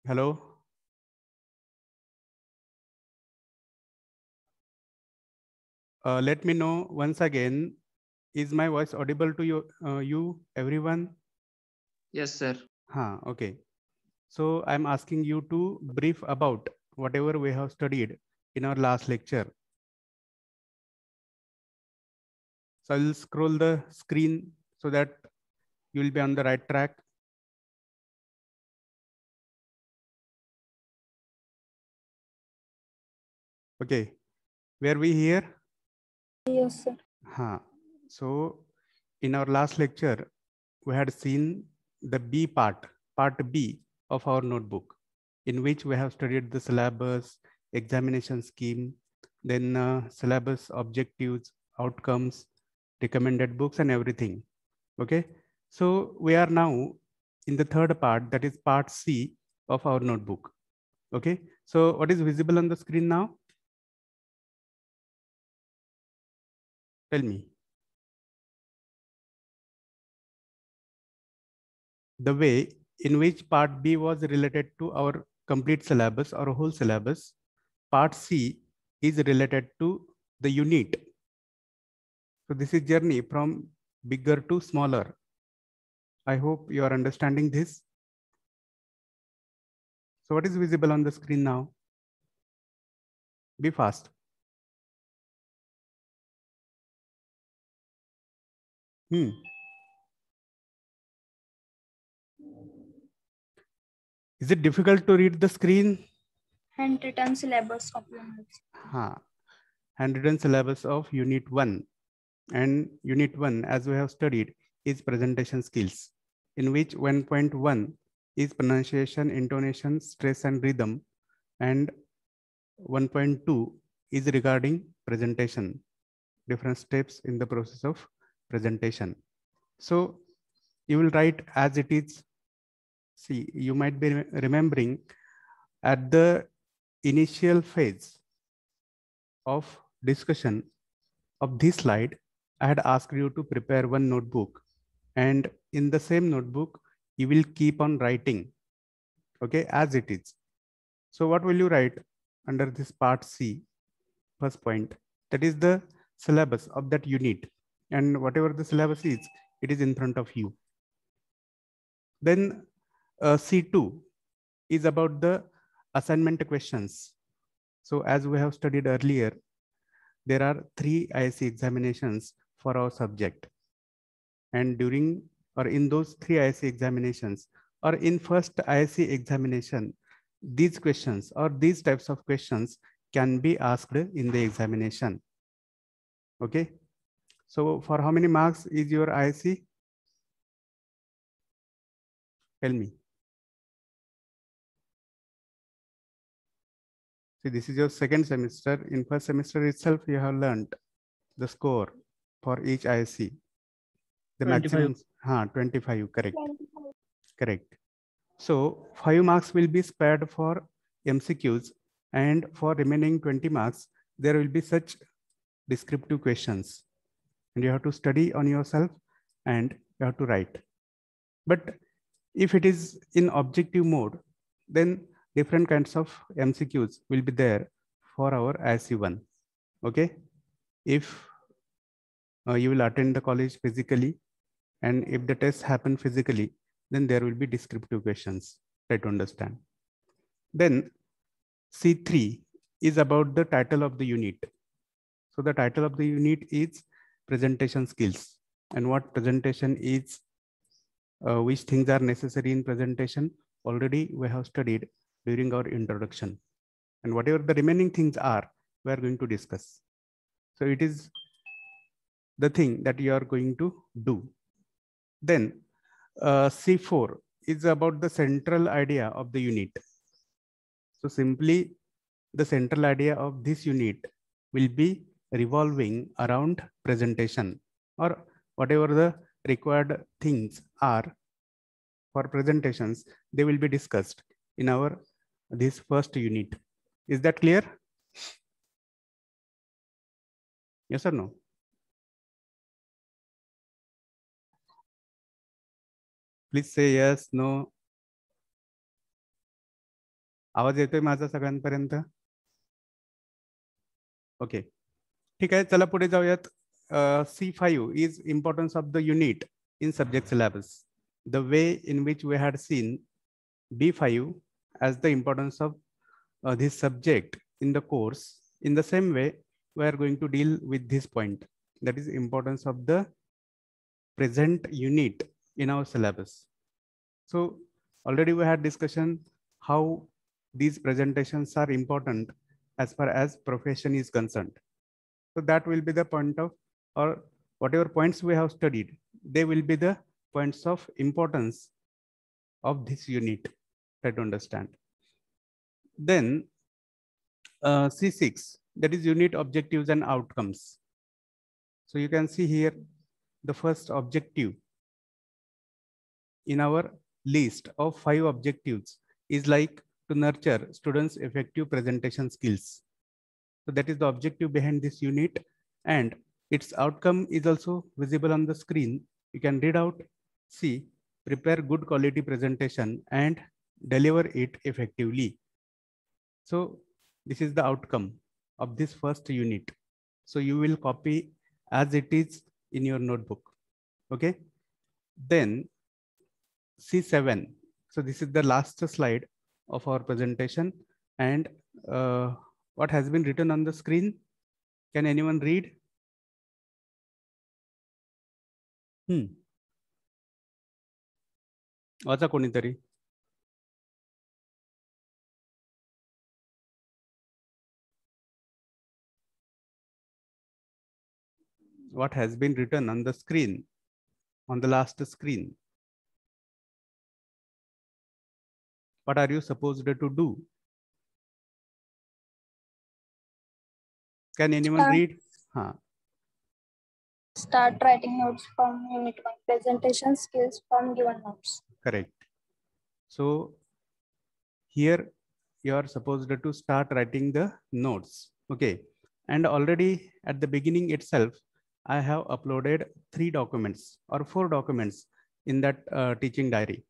Hello. Let me know once again. Is my voice audible to you everyone? Yes, sir. Okay. So I'm asking you to brief about whatever we have studied in our last lecture. So I'll scroll the screen so that you will be on the right track. Okay. Were we here? Yes, sir. So in our last lecture, we had seen the B part B of our notebook, in which we have studied the syllabus, examination scheme, then syllabus objectives, outcomes, recommended books, and everything. Okay. So we are now in the third part, that is part C of our notebook. Okay. So what is visible on the screen now? Tell me. The way in which part B was related to our complete syllabus or whole syllabus, part C is related to the unit. So this is journey from bigger to smaller. I hope you are understanding this. So what is visible on the screen now? Be fast. Is it difficult to read the screen? Handwritten syllabus of units. Handwritten syllabus of unit 1. And unit 1, as we have studied, is presentation skills, in which 1.1 is pronunciation, intonation, stress and rhythm, and 1.2 is regarding presentation, different steps in the process of presentation. So you will write as it is. See, you might be remembering at the initial phase of discussion of this slide, I had asked you to prepare one notebook, and in the same notebook, you will keep on writing, okay, as it is. So what will you write under this part C, first point? That is the syllabus of that unit. And whatever the syllabus is, it is in front of you. Then C2 is about the assignment questions. So as we have studied earlier, there are 3 ISC examinations for our subject. And during or in those 3 ISC examinations or in first ISC examination, these questions or these types of questions can be asked in the examination. Okay. So for how many marks is your ISC? Tell me. See, this is your second semester. In first semester itself, you have learned the score for each ISC. The 25. maximum, 25, correct. Correct. So 5 marks will be spared for MCQs, and for remaining 20 marks, there will be such descriptive questions. And you have to study on yourself and you have to write. But if it is in objective mode, then different kinds of MCQs will be there for our IC1. Okay. If you will attend the college physically, and if the tests happen physically, then there will be descriptive questions. Try to understand. Then C3 is about the title of the unit. So the title of the unit is presentation skills, and what presentation is, which things are necessary in presentation, already we have studied during our introduction. And whatever the remaining things are, we are going to discuss. So it is the thing that you are going to do. Then C4 is about the central idea of the unit. So simply the central idea of this unit will be revolving around presentation, or whatever the required things are for presentations, they will be discussed in our this first unit. Is that clear? Yes or no? Please say yes, no. आवाज येतोय माझा सगळ्यांपर्यंत? Okay, ठीक आहे, चला पुढे जाऊयात. C5 is importance of the unit in subject syllabus. The way in which we had seen B5 as the importance of this subject in the course, in the same way we are going to deal with this point, that is importance of the present unit in our syllabus. So already we had discussion how these presentations are important as far as profession is concerned. So that will be the point of, or whatever points we have studied, they will be the points of importance of this unit. Try to understand. Then C6, that is unit objectives and outcomes. So you can see here the first objective in our list of 5 objectives is like to nurture students' effective presentation skills. So that is the objective behind this unit, and its outcome is also visible on the screen. You can read out, see, prepare good quality presentation and deliver it effectively. So this is the outcome of this first unit. So you will copy as it is in your notebook. Okay. Then C7. So this is the last slide of our presentation, and what has been written on the screen? Can anyone read? वाचा कोणीतरी. What has been written on the screen, on the last screen? What are you supposed to do? Can anyone read? Start writing notes from unit 1. Presentation skills from given notes. Correct. So here you are supposed to start writing the notes. Okay. And already at the beginning itself, I have uploaded 3 documents or 4 documents in that teaching diary.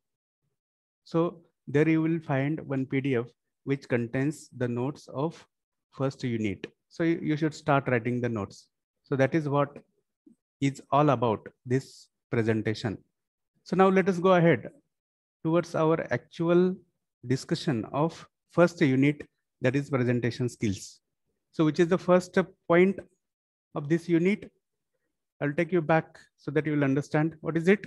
So there you will find one PDF which contains the notes of first unit. So you should start writing the notes. So that is what is all about this presentation. So now let us go ahead towards our actual discussion of first unit, that is presentation skills. So which is the first point of this unit? I'll take you back so that you will understand. What is it?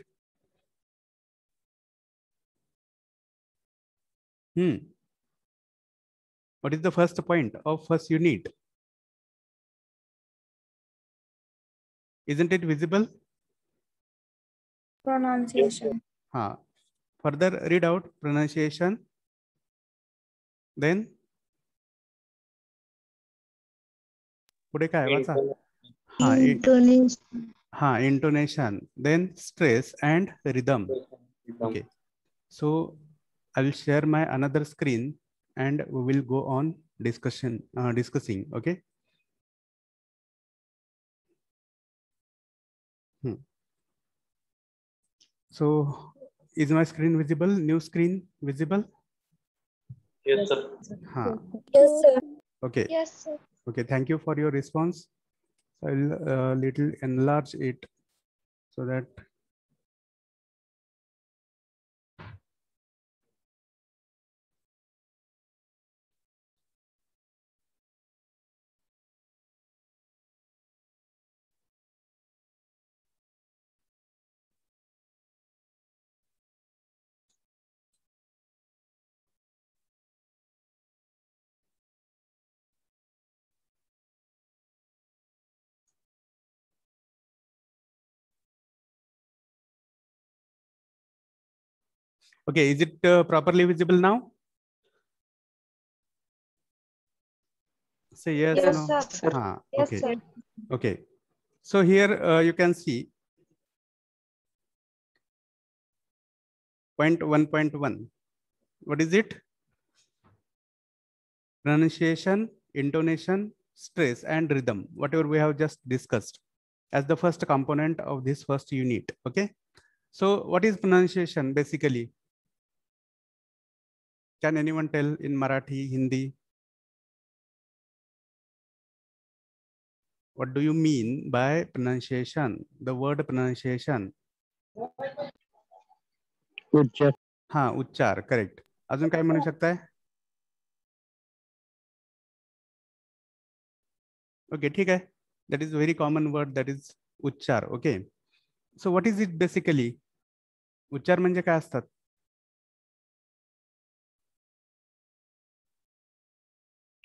What is the first point of first unit? Isn't it visible? Pronunciation. Further read out pronunciation. Then पुढे काय वाचा? Intonation. Then stress and rhythm. Okay. So I will share my another screen and we will go on discussing. Okay. So is my screen visible? New screen visible? Yes, sir. Yes, sir. Okay. Yes, sir. Okay. Thank you for your response. So I'll little enlarge it so that okay, is it properly visible now? Say yes, Yes, no. sir. Yes, Okay. sir. Okay. So here you can see point 1.1. What is it? Pronunciation, intonation, stress, and rhythm, whatever we have just discussed as the first component of this first unit. Okay. So what is pronunciation basically? Can anyone tell in Marathi, Hindi? What do you mean by pronunciation? The word pronunciation. उच्चार. हाँ, उच्चार. Correct. अजून काय म्हणू शकताय? Okay, ठीक आहे. That is very common word, that is उच्चार. Okay. So what is it basically? उच्चार म्हणजे काय असतात?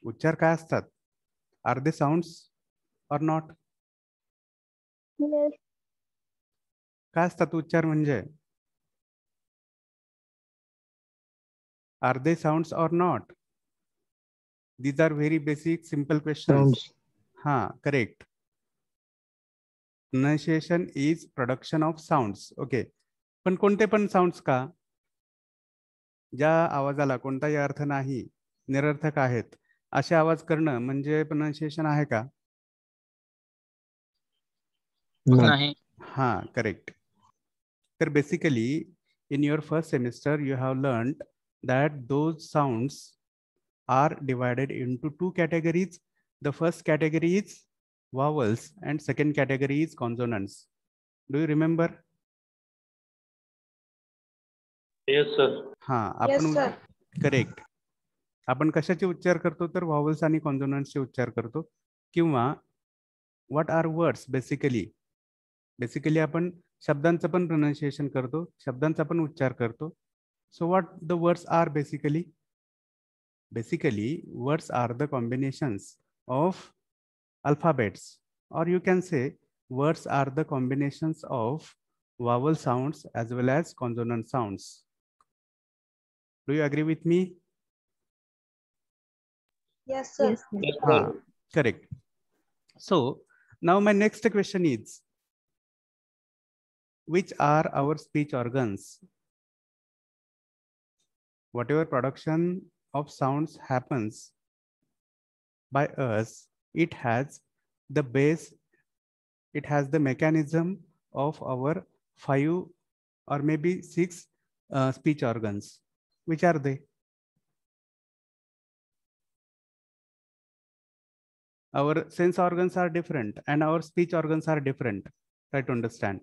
उच्चार काय असतात? Are they sounds or not? Yes. काय असतात उच्चार म्हणजे? Are they sounds or not? These are very basic, simple questions. Sounds. हाँ, correct. Pronunciation is production of sounds. Okay. पण कोणते पण साऊंड्स का? ज्या आवाजाला कोणताही अर्थ नाही, निरर्थक आहेत, असे आवाज करणं म्हणजे प्रोनाउन्सिएशन आहे का? नाही. हाँ, करेक्ट. तर basically in your first semester you have learned that those sounds are divided into two categories. The first category is vowels and second category is consonants. Do you remember? Yes, sir. हाँ, Yes, आपण sir. Correct. आपण कशाचे उच्चार करतो तर व्हावल्स आणि कॉन्सोनंट्सचे उच्चार करतो. किंवा व्हॉट आर वर्ड्स बेसिकली आपण शब्दांचं पण प्रोनाउन्सिएशन करतो, शब्दांचा पण उच्चार करतो. So what the words are basically words are the combinations of alphabets, or you can say words are the combinations of vowel sounds as well as consonant sounds. Do you agree with me? Yes, sir. Yes, हाँ, sir. correct. So now my next question is, which are our speech organs? Whatever production of sounds happens by us, it has the base, it has the mechanism of our 5 or maybe 6 speech organs. Which are they? Our sense organs are different and our speech organs are different. Try to understand.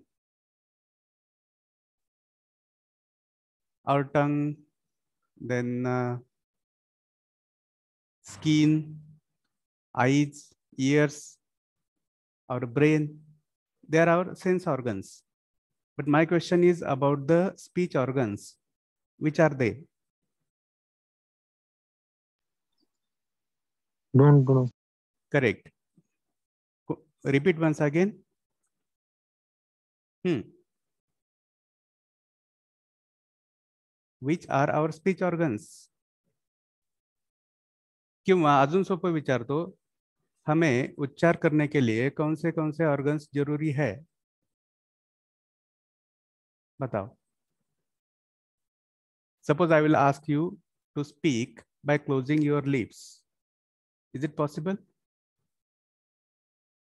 Our tongue, then skin, eyes, ears, our brain, they are our sense organs. But my question is about the speech organs. Which are they? Don't know. Correct. Repeat once again. Which are our speech organs? किंवा अजून सोपं विचारतो, हमें उच्चार करने के लिए कौन से ऑर्गन्स जरूरी है? बताओ. Suppose I will ask you to speak by closing your lips. Is it possible?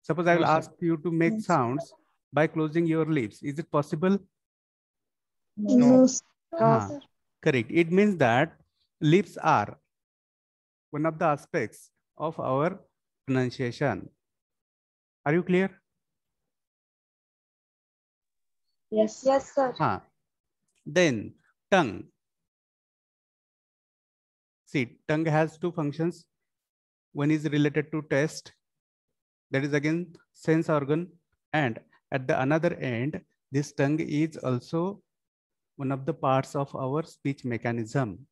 Suppose I will ask you to make sounds by closing your lips. Is it possible? No. हाँ, correct. It means that lips are one of the aspects of our pronunciation. Are you clear? Yes. Yes, sir. हाँ. Then tongue. See, tongue has two functions. One is related to taste. That is again sense organ. And at the another end, this tongue is also one of the parts of our speech mechanism.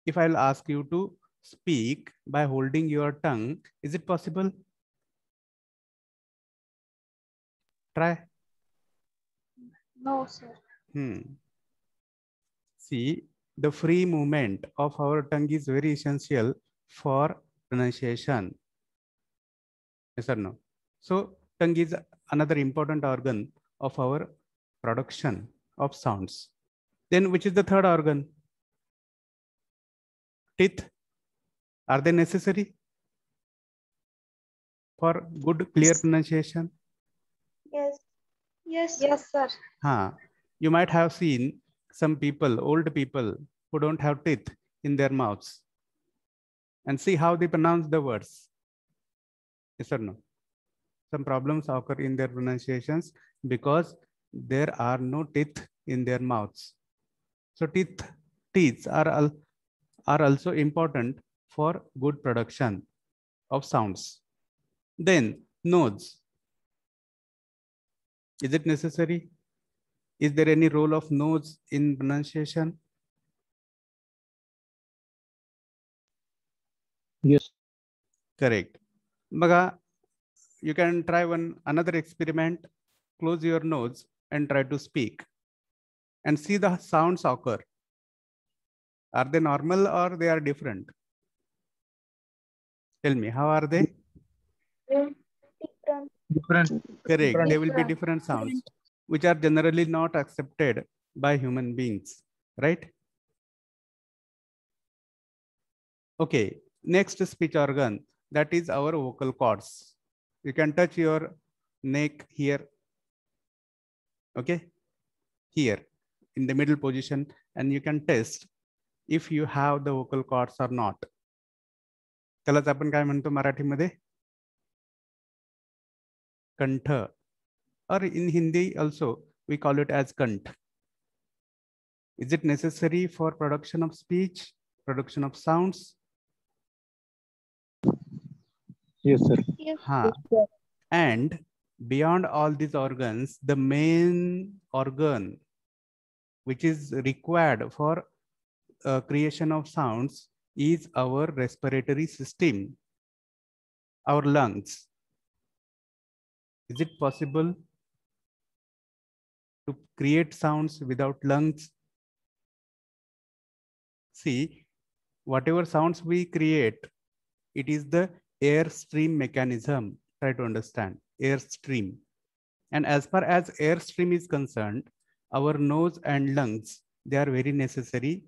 If I'll ask you to speak by holding your tongue, is it possible? Try. No, sir. See, the free movement of our tongue is very essential for pronunciation. Yes or no? So, tongue is another important organ of our production of sounds. Then, which is the third organ? Teeth. Are they necessary for good, clear pronunciation? Yes. Yes. Yes, sir. You might have seen some people, old people, who don't have teeth in their mouths and see how they pronounce the words. Yes or no? Some problems occur in their pronunciations because there are no teeth in their mouths. So teeth are also important for good production of sounds. Then nose. Is it necessary? Is there any role of nose in pronunciation? Yes. Correct. Baga, you can try another experiment. Close your nose and try to speak and see the sounds occur. Are they normal or they are different? Tell me, how are they? Different. Correct. They will be Different. different sounds, which are generally not accepted by human beings, right? Okay, next speech organ, that is our vocal cords. You can touch your neck here, okay, here in the middle position, and you can test if you have the vocal cords or not. त्यालाच आपण काय म्हणतो मराठीमध्ये? कंठ, or in Hindi also we call it as kant. Is it necessary for production of speech, production of sounds? Yes, sir. Yes. And beyond all these organs, the main organ which is required for creation of sounds is our respiratory system, our lungs. Is it possible to create sounds without lungs? See, whatever sounds we create, it is the airstream mechanism. Try to understand, airstream. And as far as airstream is concerned, our nose and lungs, they are very necessary,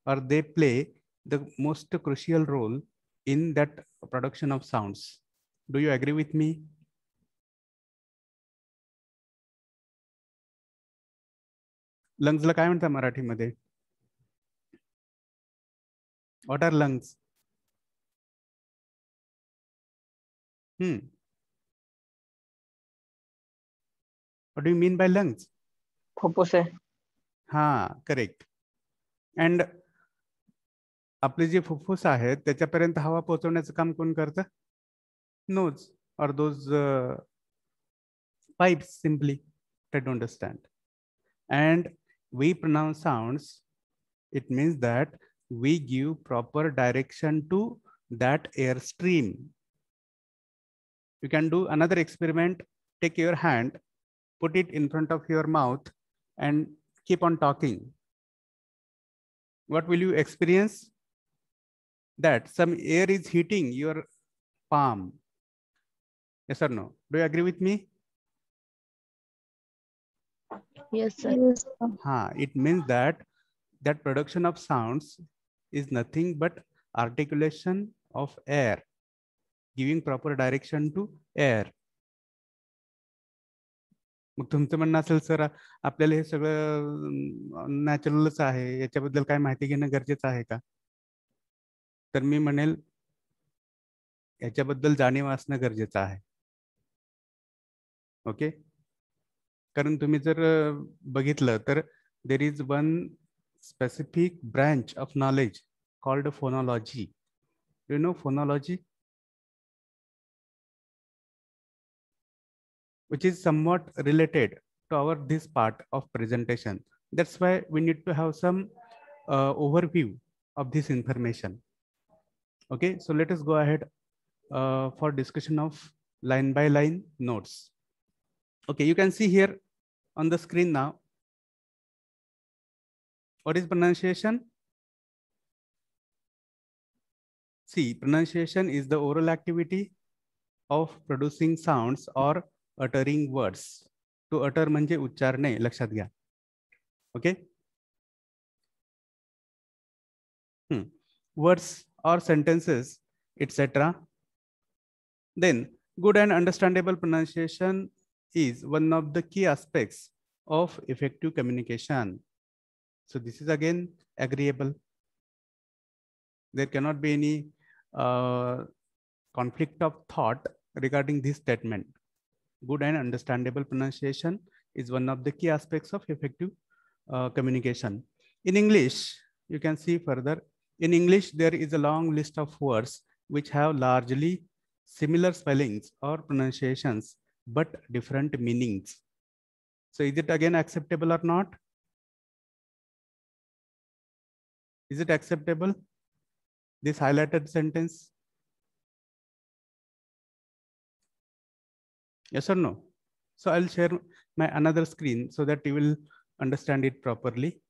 or they play the most crucial role in that production of sounds. Do you agree with me? Lungs ला काय म्हणतात मराठीमध्ये? What are lungs? What do you mean by lungs? फुफ्फुसे. हा, correct. And आपले जे फुफ्फुस आहेत त्याच्यापर्यंत हवा पोहोचवण्याचं काम कोण करतं? Nose or those pipes, simply. Try to understand. And we pronounce sounds. It means that we give proper direction to that airstream. You can do another experiment. Take your hand, put it in front of your mouth and keep on talking. What will you experience? That some air is hitting your palm. Yes or no? Do you agree with me? Yes, sir. Yes. It means that production of sounds is nothing but articulation of air, giving proper direction to air. मग तुमचं म्हणणं असेल sir आपल्याला हे सगळं नॅचरलच आहे, याच्याबद्दल काय माहिती घेणं गरजेचं आहे का? तर मी म्हणेल याच्याबद्दल जाणीव असणं गरजेचं आहे. ओके, कारण तुम्ही जर बघितलं तर there is one specific branch of knowledge called phonology. Do you know phonology? Which is somewhat related to this part of presentation. That's why we need to have some overview of this information. Okay, so let us go ahead for discussion of line by line notes. Okay, you can see here on the screen now. What is pronunciation? See, pronunciation is the oral activity of producing sounds or uttering words. To utter म्हणजे उच्चारणे, लक्षात घ्या. Okay. Words or sentences, etc. Then, good and understandable pronunciation is one of the key aspects of effective communication. So this is again agreeable. There cannot be any conflict of thought regarding this statement. Good and understandable pronunciation is one of the key aspects of effective communication. In English, you can see further. In English, there is a long list of words which have largely similar spellings or pronunciations, but different meanings. So is it again acceptable or not? Is it acceptable? This highlighted sentence? Yes or no? So I'll share my another screen so that you will understand it properly.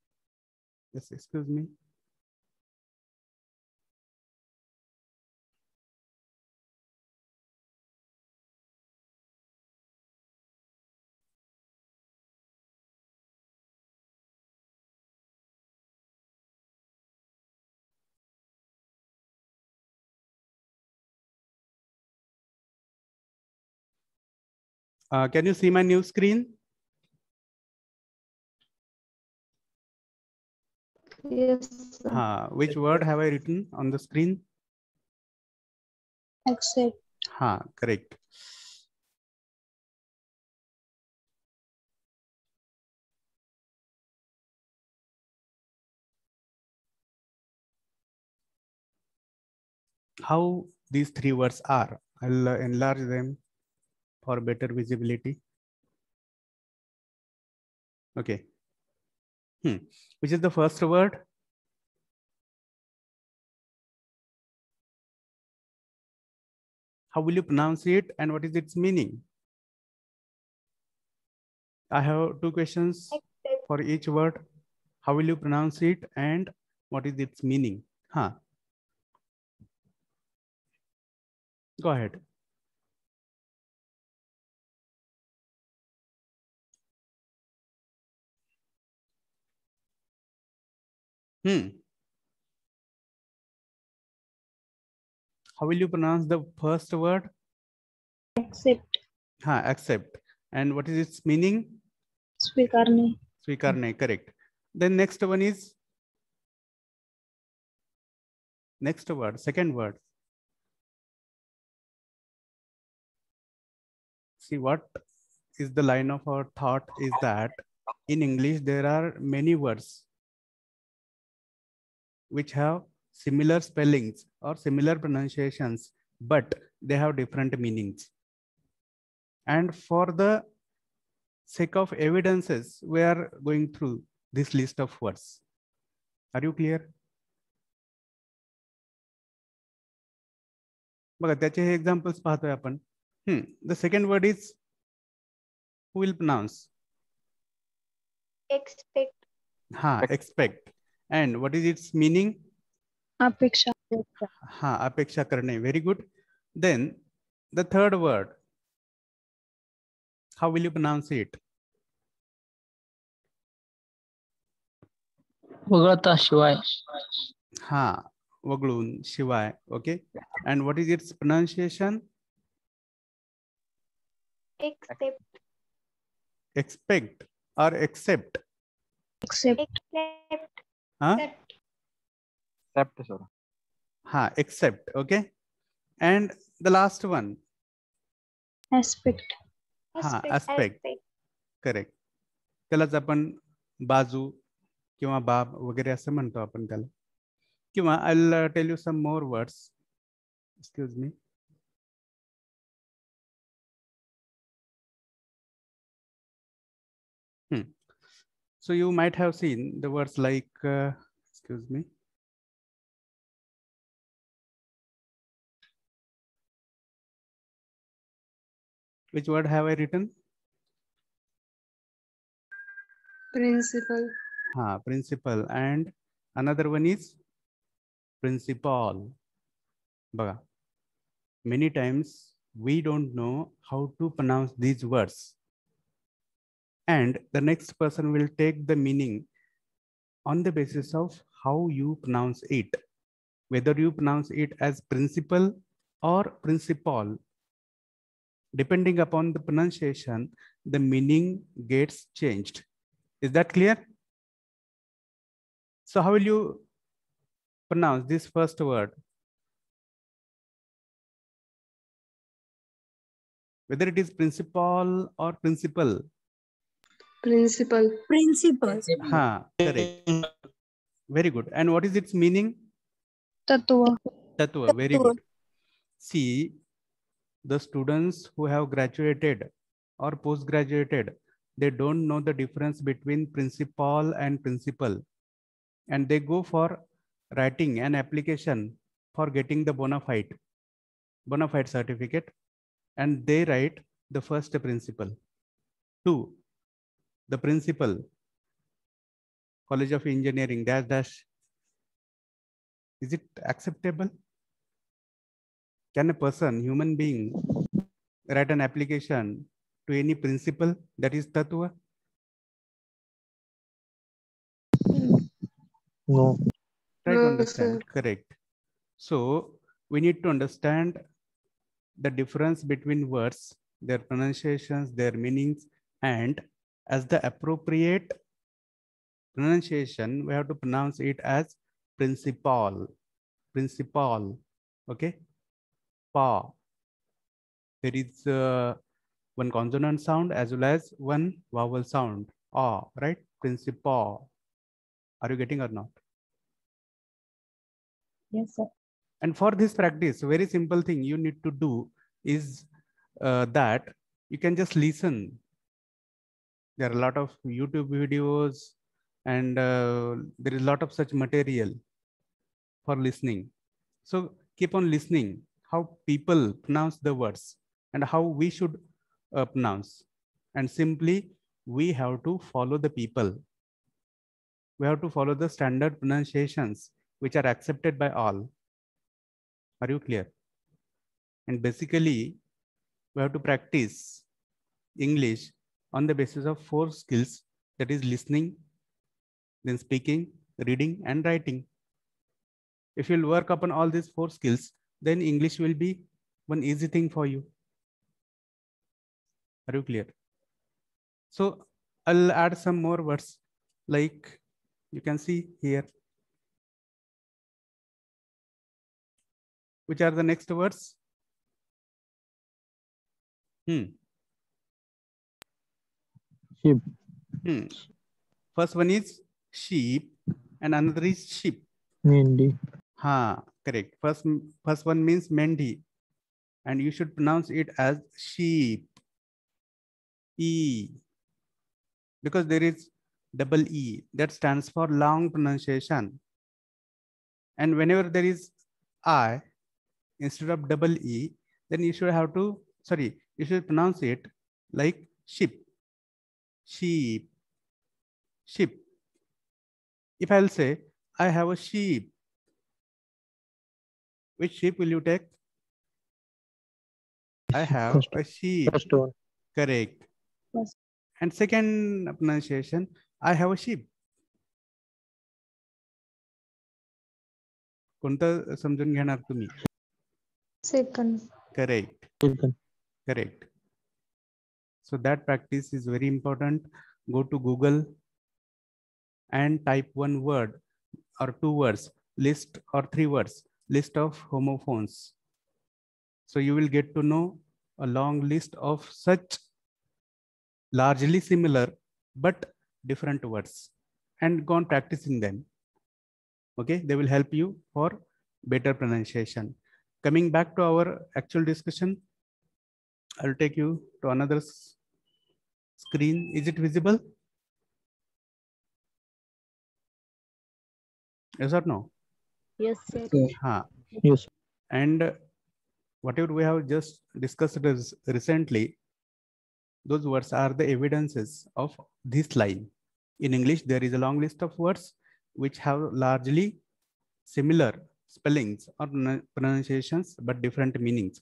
Yes, excuse me. Can you see my new screen? Yes, sir. Which word have I written on the screen? Accept. Correct. How these three words are? I'll enlarge them for better visibility. Okay. Which is the first word? How will you pronounce it and what is its meaning? I have two questions for each word. How will you pronounce it and what is its meaning? Go ahead. How will you pronounce the first word? Accept. Accept. And what is its meaning? Swikarne. Swikarne, correct. Then next one is next word, second word. See, what is the line of our thought is that in English there are many words which have similar spellings or similar pronunciations, but they have different meanings. And for the sake of evidences, we are going through this list of words. Are you clear? बघा त्याचे हे examples पाहतोय आपण. The second word is, who will pronounce? Expect. Expect. And what is its meaning? Apeksha. Apeksha karne. Very good. Then the third word, how will you pronounce it? वगळता शिवाय. वगळून शिवाय. Okay. And what is its pronunciation? Accept. Expect or accept? Accept. Accept, sir. Accept. Okay. And the last one. Aspect. Aspect. Correct. त्यालाच आपण बाजू किंवा बाब वगैरे असं म्हणतो आपण त्याला. किंवा I'll tell you some more words. Excuse me. So you might have seen the words like, excuse me. Which word have I written? Principal. Principal. And another one is principal. Baga. Many times we don't know how to pronounce these words. And the next person will take the meaning on the basis of how you pronounce it. Whether you pronounce it as principal or principal. Depending upon the pronunciation, the meaning gets changed. Is that clear? So how will you pronounce this first word? Whether it is principal or principal. Principal. Ha, correct. Very good. And what is its meaning? Tattva. Tattva. Very good. See, the students who have graduated or post-graduated, they don't know the difference between principal and principal. And they go for writing an application for getting the bona fide certificate. And they write the first principal. 2, the principal, College of Engineering, dash dash. Is it acceptable? Can a person, human being, write an application to any principal that is Tattva? No. Try to No, understand. sir. Correct. So we need to understand the difference between words, their pronunciations, their meanings, and as the appropriate pronunciation, we have to pronounce it as principal. Principal. Okay. Pa. There is one consonant sound as well as one vowel sound. Ah, right? Principal. Are you getting or not? Yes, sir. And for this practice, a very simple thing you need to do is that you can just listen. There are a lot of YouTube videos and there is a lot of such material for listening. So keep on listening how people pronounce the words and how we should pronounce. And simply we have to follow the people. We have to follow the standard pronunciations which are accepted by all. Are you clear? And basically, we have to practice English on the basis of 4 skills, that is listening, then speaking, reading, and writing. If you'll work upon all these 4 skills, then English will be one easy thing for you. Are you clear? So I'll add some more words, like you can see here. Which are the next words? Sheep. First one is sheep and another is sheep. Mendi. Ha, correct. First one means Mendi, and you should pronounce it as sheep. E, because there is double E that stands for long pronunciation. And whenever there is I instead of double E, then you should have to, you should pronounce it like sheep. Sheep. Sheep. If I'll say, I have a sheep, which sheep will you take? I have a sheep. First one. Correct. Yes. And second pronunciation, I have a sheep. कोणतं समजून घेणार तुम्ही? Second. Correct. Second. Correct. So that practice is very important. Go to Google and type one word or 2 words, list or 3 words, list of homophones. So you will get to know a long list of such largely similar but different words and go on practicing them. Okay, they will help you for better pronunciation. Coming back to our actual discussion, I'll take you to another screen. Is it visible? Yes or no? Yes, sir. Yes. And whatever we have just discussed recently, those words are the evidences of this line. In English, there is a long list of words which have largely similar spellings or pronunciations, but different meanings.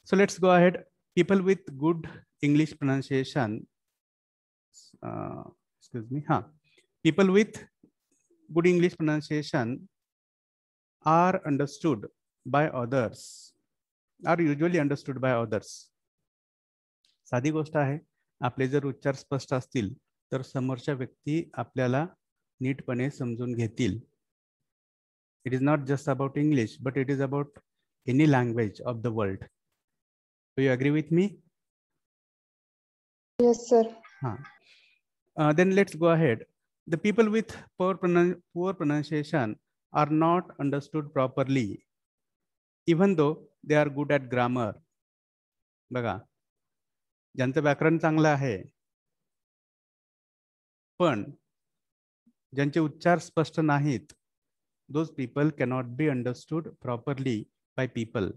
So let's go ahead. People with good English pronunciation, people with good English pronunciation are understood by others, are usually understood by others. साधी गोष्ट आहे, आपले जर उच्चार स्पष्ट असतील तर समोरच्या व्यक्ती आपल्याला नीटपणे समजून घेतील. It is not just about English, but it is about any language of the world. Do you agree with me? Yes, sir. Then let's go ahead. The people with poor pronunciation are not understood properly, even though they are good at grammar. बघा, ज्यांचं व्याकरण चांगलं आहे पण ज्यांचे उच्चार स्पष्ट नाहीत, those people cannot be understood properly by people.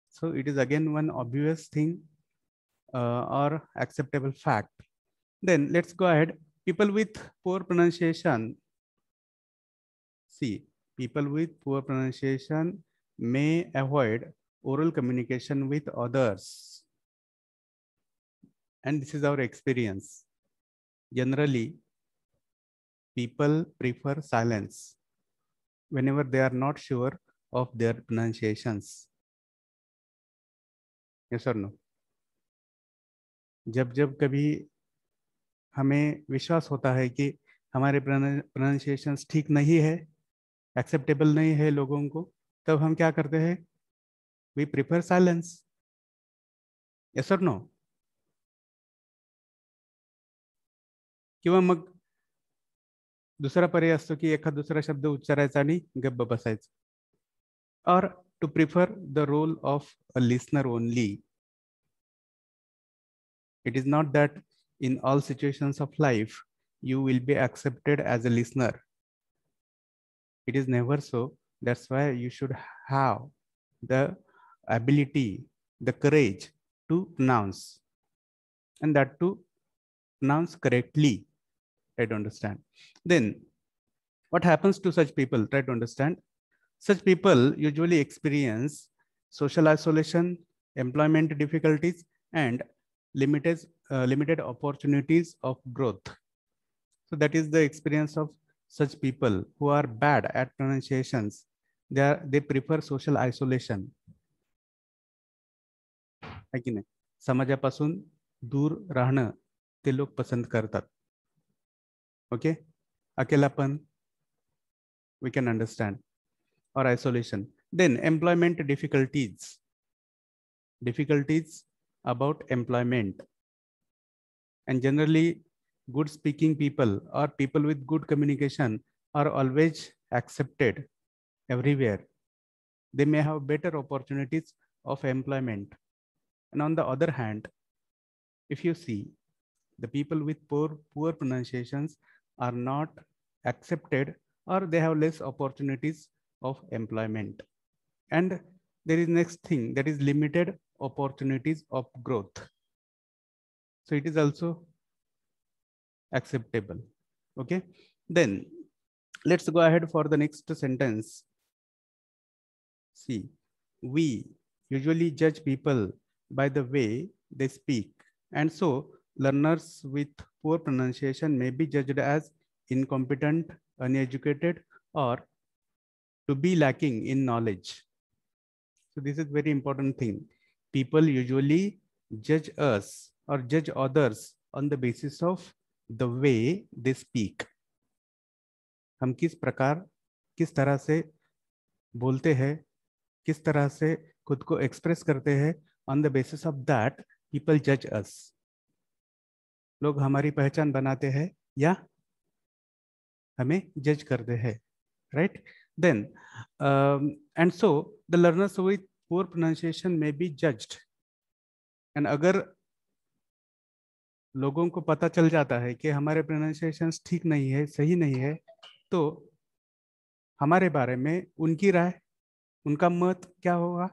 So it is again one obvious thing or acceptable fact. Then let's go ahead. People with poor pronunciation. See, people with poor pronunciation may avoid oral communication with others. And this is our experience. Generally, people prefer silence whenever they are not sure of their pronunciations. Yes or no? जब कभी हमें विश्वास होता है कि हमारे pronunciations ठीक नहीं है, एक्सेप्टेबल नहीं है लोगों को, तब हम क्या करते हैं? We prefer silence. यस और नो? किंवा मग दुसरा पर्याय असतो की एखादा दुसरा शब्द उच्चारायचा आणि गप्प बसायचं. और to prefer the role of a listener only. It is not that in all situations of life you will be accepted as a listener. It is never so. That's why you should have the ability, the courage to pronounce, and that to pronounce correctly. Try to understand. Then what happens to such people? Try to understand. Such people usually experience social isolation, employment difficulties, and limited opportunities of growth. So that is the experience of such people who are bad at pronunciations. They prefer social isolation. है की नाही? समाजापासून दूर राहणं ते लोक पसंत करतात. Okay, अकेलापन we can understand, or isolation. Then employment difficulties about employment. And generally good speaking people or people with good communication are always accepted everywhere. They may have better opportunities of employment. And on the other hand, if you see, the people with poor pronunciations are not accepted, or they have less opportunities of employment. And there is next thing, that is limited opportunities of growth. So it is also acceptable. Okay, then let's go ahead for the next sentence. See, we usually judge people by the way they speak, and so learners with poor pronunciation may be judged as incompetent, uneducated, or to be lacking in knowledge. So this is very important thing. People usually judge us or judge others on the basis of the way they speak. हम किस तरह से बोलते हैं, किस तरह से खुद को एक्सप्रेस करते हैं, on the basis of that people judge us. लोग हमारी पहचान बनाते हैं या हमें जज करते हैं, right? Then and so the learners with poor pronunciation may be judged. And अगर लोगों को पता चल जाता है कि हमारे प्रोनाउंसिएशन ठीक नहीं है, सही नहीं है, तो हमारे बारे में उनकी राय, उनका मत क्या होगा?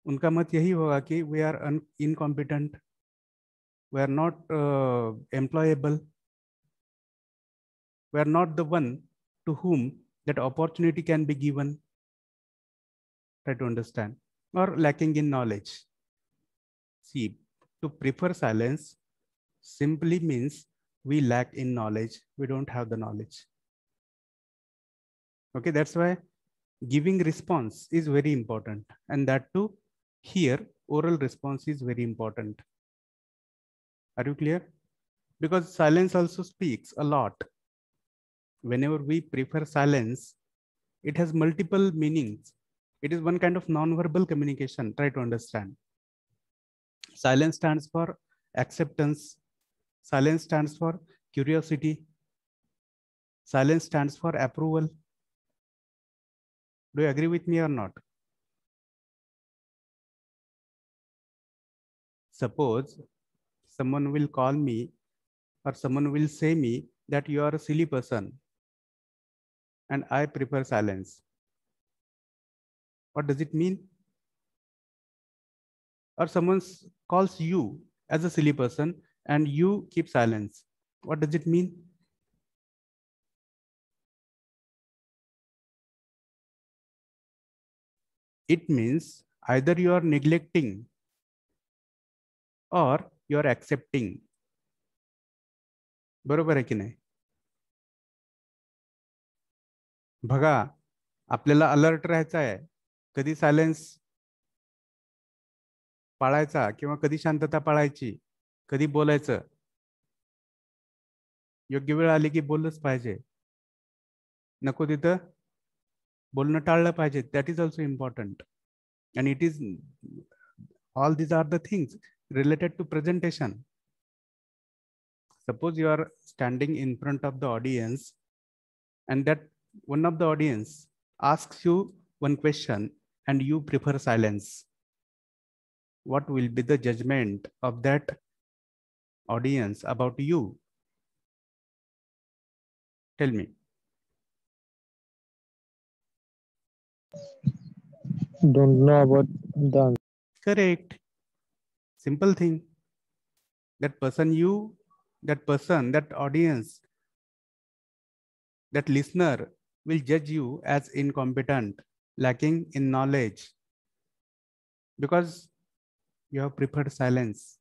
उनका मत यही होगा कि we are incompetent, we are not employable, we are not the one to whom that opportunity can be given. Try to understand. Or lacking in knowledge. See, to prefer silence simply means we lack in knowledge. We don't have the knowledge. Okay, that's why giving response is very important. And that too, here, oral response is very important. Are you clear? Because silence also speaks a lot. whenever we prefer silence, it has multiple meanings. It is one kind of non-verbal communication. Try to understand. Silence stands for acceptance. Silence stands for curiosity. Silence stands for approval. Do you agree with me or not? Suppose someone will call me or someone will say me that you are a silly person and I prefer silence. What does it mean? Or someone calls you as a silly person and you keep silence. What does it mean? It means either you are neglecting or you are accepting. बरोबर आहे की नाही? बघा, आपल्याला alert राहायचं आहे. कधी silence पाळायचा किंवा कधी शांतता पाळायची, कधी बोलायचं. योग्य वेळ आली की बोललंच पाहिजे. नको तिथं बोलणं टाळलं पाहिजे. That is also important. And it is all these are the things related to presentation. Suppose you are standing in front of the audience and that one of the audience asks you one question and you prefer silence. What will be the judgment of that audience about you? Tell me. Don't know about the answer. Correct. Simple thing. That person, that audience, that listener will judge you as incompetent, lacking in knowledge, because you have preferred silence.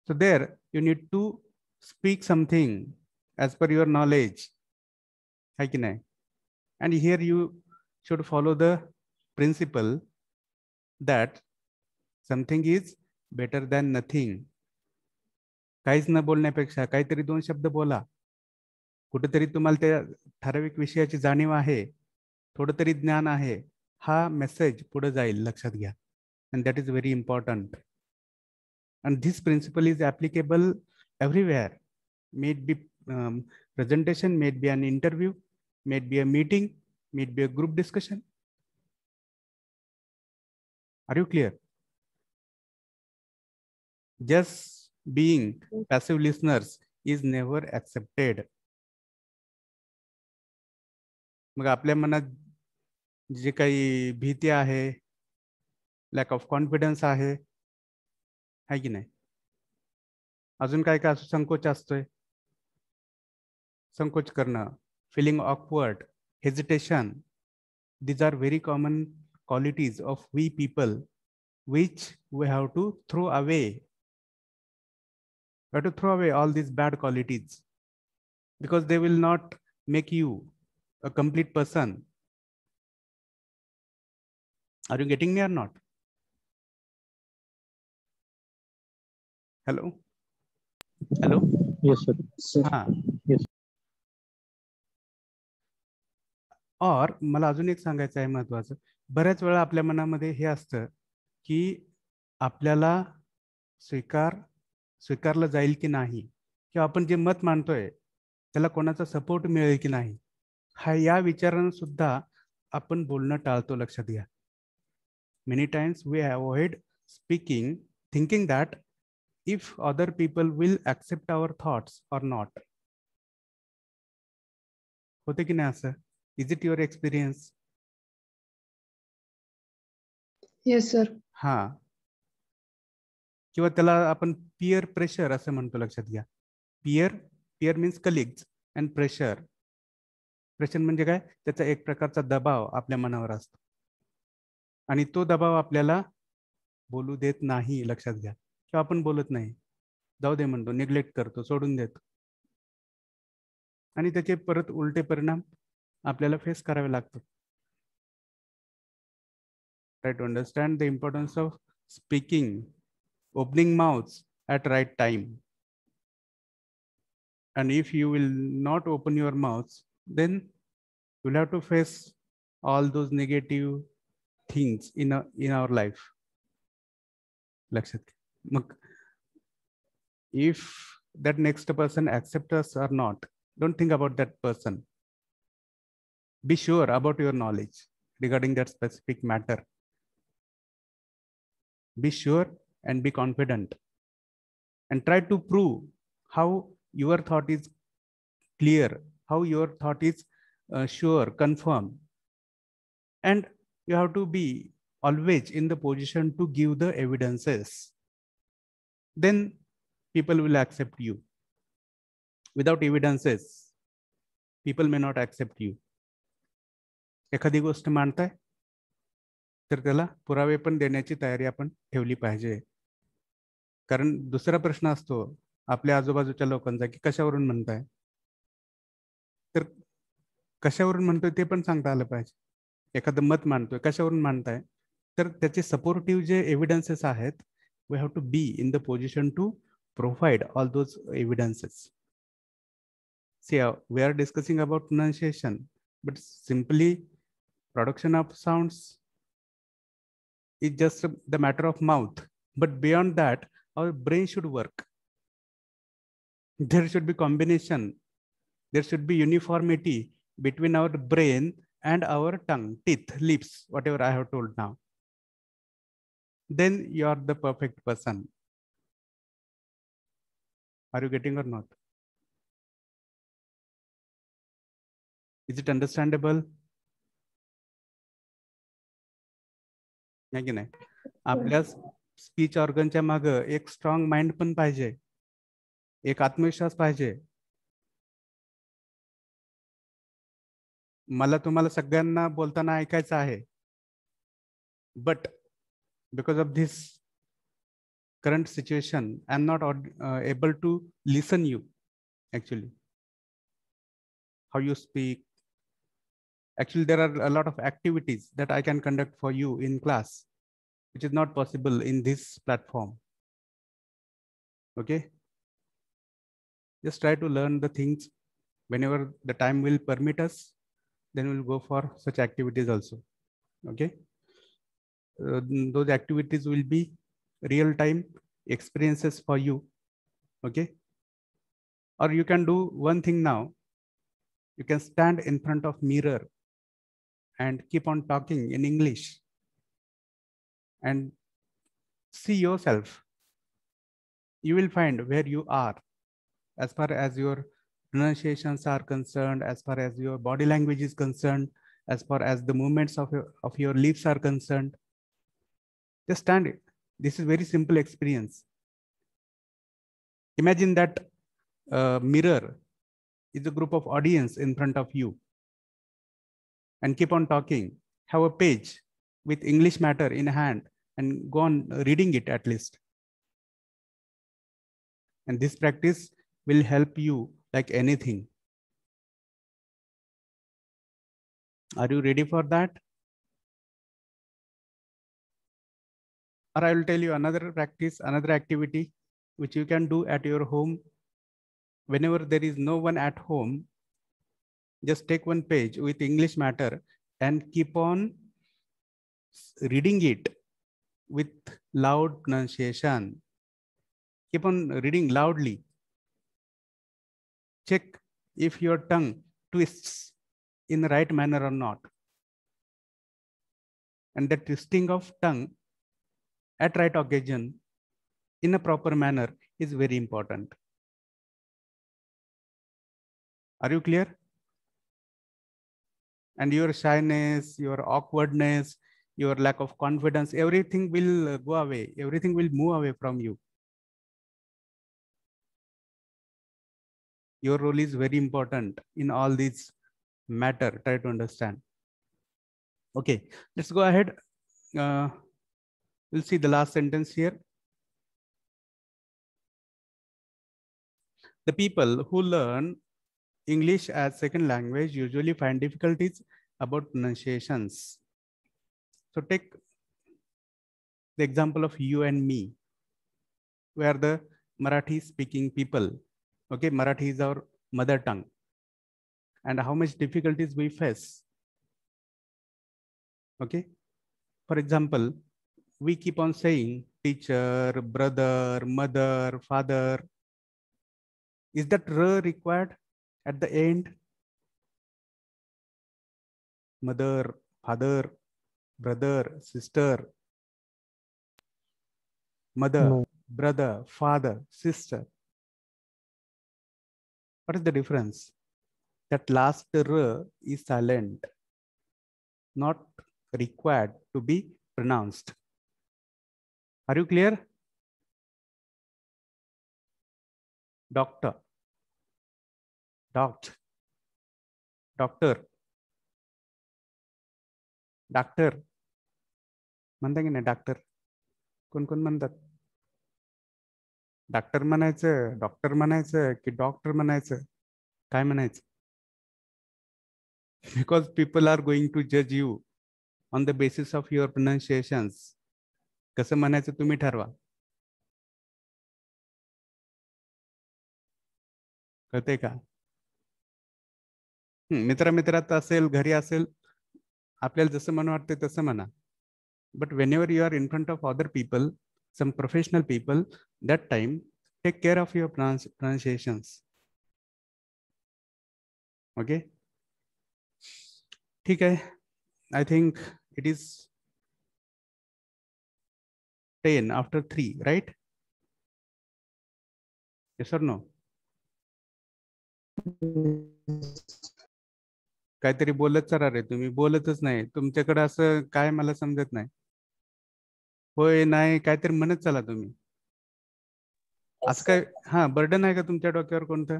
So there you need to speak something as per your knowledge. And here you should follow the principle that something is better than nothing. काहीच न बोलण्यापेक्षा काहीतरी दोन शब्द बोला. कुठेतरी तुम्हाला त्या ठराविक विषयाची जाणीव आहे, थोडं तरी ज्ञान आहे, हा मेसेज पुढे जाईल, लक्षात घ्या. And that is very important. And this principle is applicable everywhere. May it be presentation, may it be an interview, may it be a meeting, may it be a group discussion. Are you clear? Just being passive listeners is never accepted. मग आपल्या मनात जे काही भीती आहे, lack of confidence आहे की नाही, अजून काय काय असं संकोच असतोय, संकोच करणं, feeling awkward, hesitation, these are very common qualities of we people which we have to throw away. We have to throw away all these bad qualities because they will not make you a complete person. Are you getting me or not? Hello? Hello? Yes, sir. हाँ. Yes. और मला अजून एक सांगायचं आहे महत्त्वाचं. बऱ्याच वेळा आपल्या मनामध्ये हे असतं की आपल्याला स्वीकारलं जाईल की नाही, किंवा आपण जे मत मांडतोय त्याला कोणाचा सपोर्ट मिळेल की नाही, या विचारानं सुद्धा आपण बोलणं टाळतो, लक्षात घ्या. Many times we avoid speaking thinking that if other people will accept our thoughts or not. होते की नाही असं? Is it your experience? Yes, sir. हा. किंवा त्याला आपण पियर प्रेशर असं म्हणतो, लक्षात घ्या. Peer means colleagues and pressure. Pressure म्हणजे काय? त्याचा एक प्रकारचा दबाव आपल्या मनावर असतो आणि तो दबाव आपल्याला बोलू देत नाही, लक्षात घ्या. किंवा आपण बोलत नाही, जाऊ दे म्हणतो, निग्लेक्ट करतो, सोडून देतो, आणि त्याचे परत उलटे परिणाम आपल्याला फेस करावे लागतात. Try to understand the importance of speaking, opening mouths at right time. And if you will not open your mouth, then you'll have to face all those negative things in our life. If that next person accepts us or not, don't think about that person. Be sure about your knowledge regarding that specific matter. Be sure and be confident, and try to prove how your thought is clear, how your thought is sure, confirm. And you have to be always in the position to give the evidences. Then people will accept you. Without evidences, people may not accept you. एखादी गोष्ट मानताय तर त्याला पुरावे पण देण्याची तयारी आपण ठेवली पाहिजे. कारण दुसरा प्रश्न असतो आपल्या आजूबाजूच्या लोकांचा की कशावरून म्हणताय, तर कशावरून म्हणतोय ते पण सांगता आलं पाहिजे. एखादं मत मानतोय, कशावरून मानताय, तर त्याचे सपोर्टिव्ह जे एव्हिडन्सेस आहेत, we have to be in the position to provide all those evidences. See, we are discussing about pronunciation, but simply production of sounds is just the matter of mouth. But beyond that, our brain should work. There should be combination. There should be uniformity between our brain and our tongue, teeth, lips, whatever I have told now. Then you are the perfect person. Are you getting or not? Is it understandable? नाही की नाही? आपल्या speech ऑर्गनच्या मागे एक strong mind पण पाहिजे, एक आत्मविश्वास पाहिजे. मला तुम्हाला सगळ्यांना बोलताना ऐकायचं आहे, but because of this current situation, I'm not able to listen you actually. How you speak. Actually, there are a lot of activities that I can conduct for you in class, which is not possible in this platform. Okay. Just try to learn the things whenever the time will permit us, then we'll go for such activities also. Okay. Those activities will be real-time experiences for you. Okay. Or you can do one thing now. You can stand in front of mirror and keep on talking in English and see yourself. You will find where you are as far as your pronunciations are concerned, as far as your body language is concerned, as far as the movements of your lips are concerned. Just stand it. This is very simple experience. Imagine that mirror is a group of audience in front of you, and keep on talking. Have a page with English matter in hand and go on reading it at least. And this practice will help you like anything. Are you ready for that? Or I will tell you another practice, another activity which you can do at your home. Whenever there is no one at home, just take one page with English matter and keep on reading it with loud pronunciation. Keep on reading loudly. Check if your tongue twists in the right manner or not. And the twisting of tongue at right occasion in a proper manner is very important. Are you clear? And your shyness, your awkwardness, your lack of confidence, everything will go away. Everything will move away from you. Your role is very important in all these matter. Try to understand. Okay, let's go ahead. We'll see the last sentence here. The people who learn English as second language usually find difficulties about pronunciations. So take the example of you and me. We are the Marathi speaking people. Okay, Marathi is our mother tongue. And how much difficulties we face. Okay. For example, we keep on saying teacher, brother, mother, father. Is that R required at the end? Mother, father, brother, sister, mother, No. brother, father, sister. What is the difference? That last R is silent, not required to be pronounced. Are you clear? Doctor, doctor, doctor म्हणता की नाही doctor कोण कोण म्हणतात doctor म्हणायचं doctor म्हणायचं की doctor म्हणायचं काय म्हणायचं because people are going to जज you on the basis of your pronunciations कसं म्हणायचं तुम्ही ठरवा कळतंय का मित्रात असेल घरी असेल आपल्याला जसं म्हणू वाटतं तसं म्हणा but whenever you are in front of other people, some professional people, that time take care of your pronunciations. Okay, ठीक है. I think it is 10 after 3, right? Yes or no? काहीतरी बोलत चला रे तुम्ही बोलतच नाही तुमच्याकडे असं काय मला समजत नाही होय नाही काहीतरी म्हणत चला तुम्ही असं काय हा बर्डन आहे का तुमच्या डोक्यावर कोणतं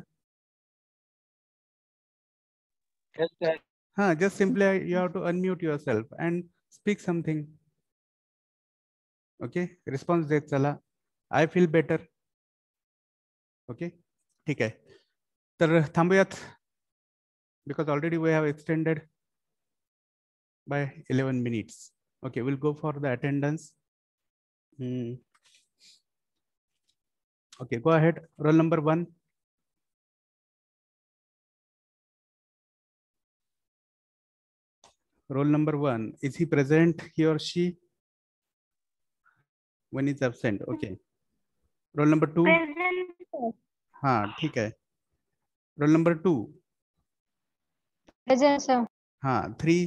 हा just simply you have to unmute yourself and speak something okay response देत चला आय फील बेटर ओके ठीक आहे तर थांबूयात because already we have extended by 11 minutes. Okay, we'll go for the attendance. Okay, go ahead. Roll number 1. Roll number 1. Is he present, he or she? One is absent. Okay. Roll number 2. Present. हाँ ठीक है. Roll number 2. Present, sir. हाँ 3.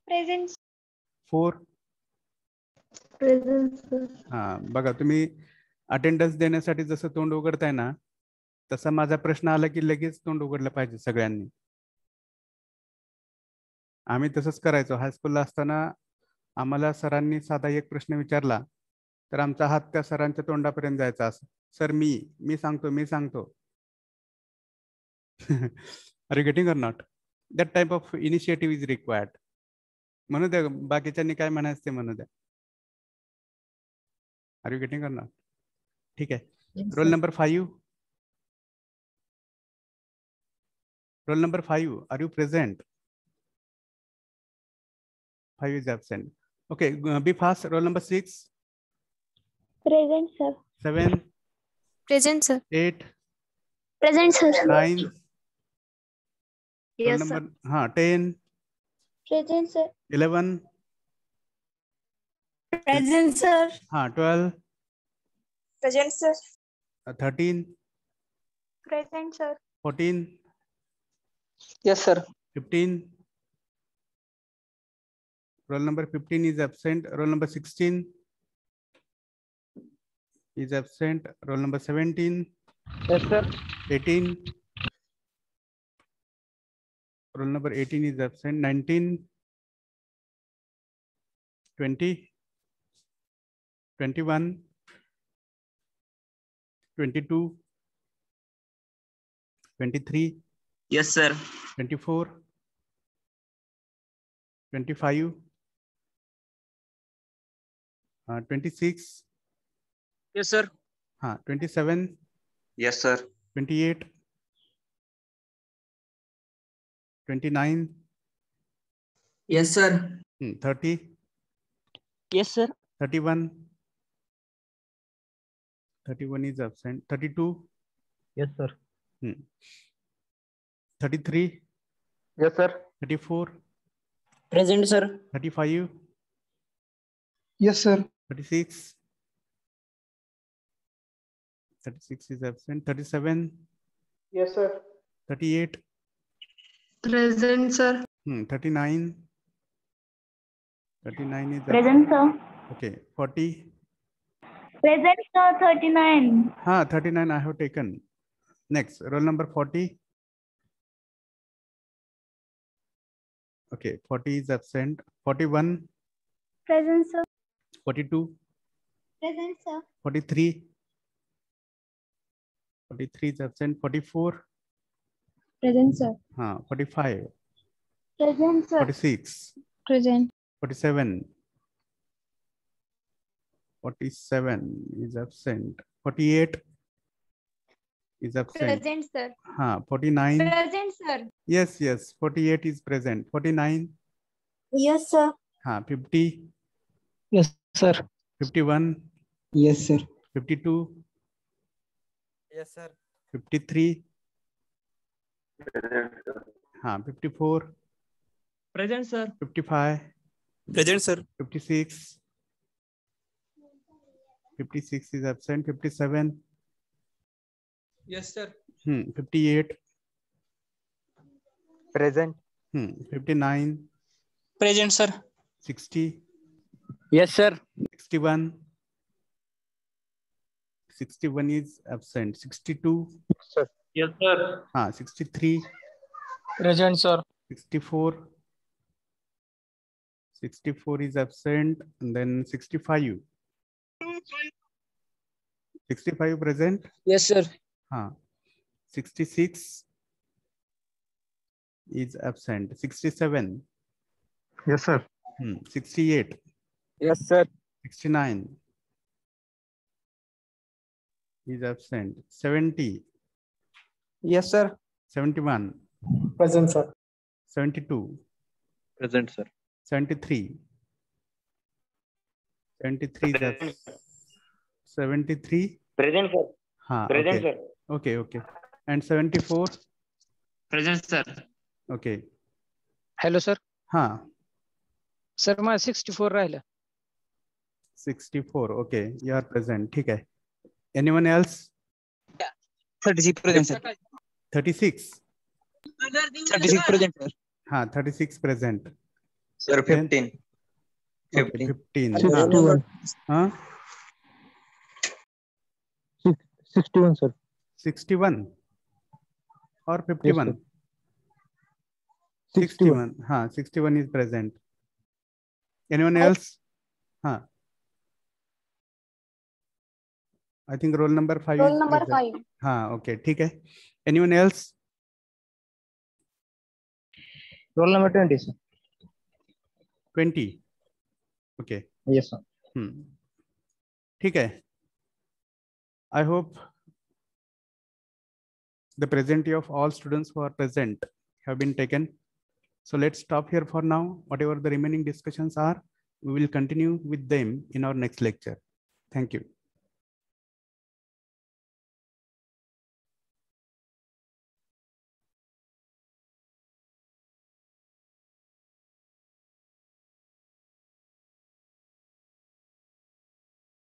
Present. 4. Present, sir. हाँ बघा तुम्ही attendance देण्यासाठी जसं तोंड उघडताय ना तसा माझा प्रश्न आला की लगेच तोंड उघडलं पाहिजे सगळ्यांनी आम्ही तसंच करायचो हायस्कूलला असताना आम्हाला सरांनी साधा एक प्रश्न विचारला तर आमचा हात त्या सरांच्या तोंडापर्यंत जायचा असं सर मी सांगतो are you getting or not that type of initiative is required म्हणू द्या बाकीच्यांनी काय म्हणायचं ते म्हणू द्या are you getting or not ठीक आहे roll number 5 roll number 5 are you present 5 is absent. Okay, be fast. Roll number 6. Present, sir. 7. Present, sir. 8. Present, sir. 9. Yes, Roll number 10. Present, sir. 11. Present, sir. 12. Present, sir. 13. Present, sir. 14. Yes, sir. 15. Roll number 15 is absent. Roll number 16 is absent. Roll number 17. Yes, sir. 18. Roll number 18 is absent. 19. 20. 21. 22. 23. Yes, sir. 24. 25. 26. Yes, sir. 27. Yes, sir. 28. 29. Yes, sir. 30. Yes, sir. 31. 31 is absent. 32. Yes, sir. 33, Yes, sir. 34, Present, sir. 35, Yes, sir. 36. 36 is absent. 37, Yes, sir. 38, Present, sir. 39. 39 is Present, sir. okay. 40. Present, sir. 39. 39 I have taken. Next, roll number 40. Okay, 40 is absent. 41, Present, sir. 42, Present, sir. 43. 43 is absent. 44, Present, sir. 45, Present, sir. 46, Present. 47. 47 is absent. 48 is absent. Present, sir. 49. Present, sir. Yes, 48 is present. 49. Yes, sir. 50. Yes, sir. 51. Yes, sir. 52. Yes, sir. 53. 54. Present, sir. 55. Present, sir. 56. 56 is absent. 57. Yes, sir. 58. Present. 59. Present, sir. 60. Yes, sir. 61. 61 is absent. 62. Yes, sir. 63. Present, sir. 64. 64 is absent. And then 65. 65 present. Yes, sir. 66 is absent. 67. Yes, sir. 68. Yes, sir. 69 is absent. 70. Yes, sir. 71. Present, sir. 72. Present, sir. 73. 73 is absent. 73. Present, sir. Present, Okay. sir. Okay. And 74. Present, sir. Okay. Hello, sir. Sir, my 64 राहिलं. 64. Okay. You are present. ठीक है. Anyone else? 36 present, sir. 36. 36 present, sir. 36 present. Sir, 15. Okay, 15. 61, sir. 61 or 51? Yes, 61. 61 is present. Anyone else? I think roll number 5 Roll is number present. 5. Okay, ठीक है. Anyone else? Roll number 20, sir. 20. Okay. Yes, sir. ठीक है. I hope the presently of all students who are present have been taken. So let's stop here for now. Whatever the remaining discussions are, we will continue with them in our next lecture. Thank you.